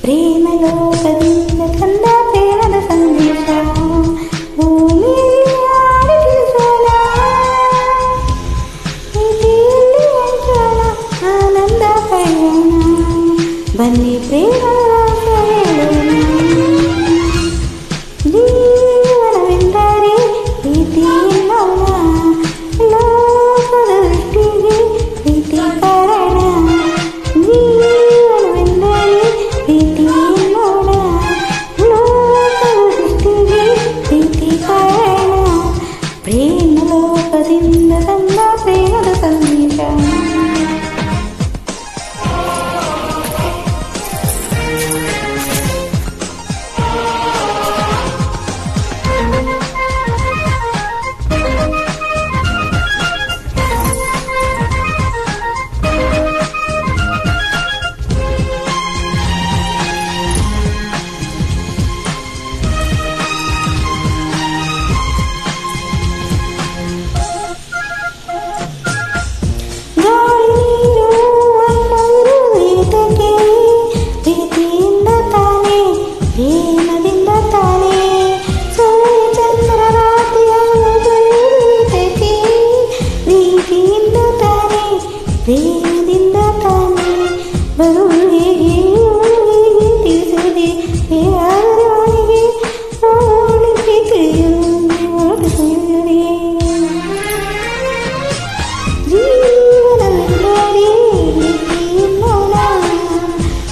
ప్రేమలో కదిలిన కంద ప్రేమల సందేశం భూమి ఆడి పిలుచోనా ఇది అంచోనా ఆనంద పయన బన్ని ప్రేమల జీవన విందారి ప్రీతి మౌన లోక దృష్టిಗೆ ప్రీతి ಕಾರಣ జీవన విందారి ప్రీతి మౌన లోక దృష్టిಗೆ ప్రీతి ಕಾರಣ ప్రేమ లోకದಿಂದ ತಂದ ಪ್ರೇಮದ ಸಂದೇಶ ಪ್ರೇಮದಿಂದ ತಾನೇ ಬರುವಿಗೆ ತಿಳಿಸದೆ ಯಾರಿಗೆ ಓಡಿಸಿದೆಯೋ ಜೀವನವೆಂದರೆ ಮೌನ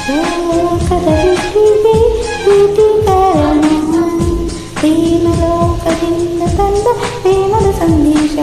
ಲೋಕದ ದೃಷ್ಟಿಗೆ ಪ್ರೀತಿ ಕಾರಣ ಪ್ರೇಮ ಲೋಕದಿಂದ ತಂದ ಪ್ರೇಮದ ಸಂದೇಶ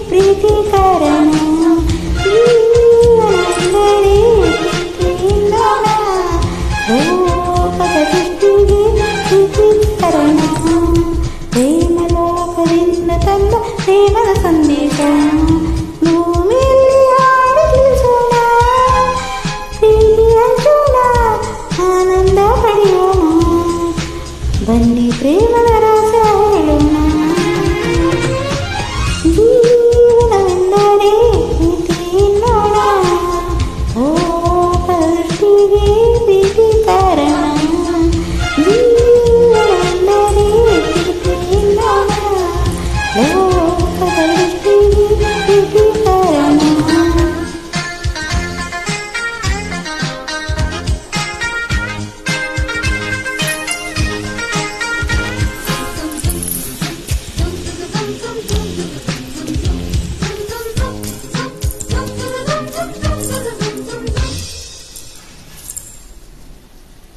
ಪ್ರೀತಿ ಕಾರಣ ಜೀವನವೆಂದರೆ ಪ್ರೀತಿಯಿಂದ ಲೋಕದ ದೃಷ್ಟಿಗೆ ಪ್ರೀತಿ ಕಾರಣ ಪ್ರೇಮ ಲೋಕದಿಂದ ತಂದ ಪ್ರೇಮದ ಸಂದೇಶ ಭೂಮಿಯಲ್ಲಿ ಆಡಿ ತಿಳಿಸೋಣ ಪ್ರೀತಿ ಹಂಚೋಣ ಆನಂದ ಪಡೆಯೋಣ ಬನ್ನಿ ಪ್ರೇಮದ ರಹಸ್ಯ ಹೇಳೋಣ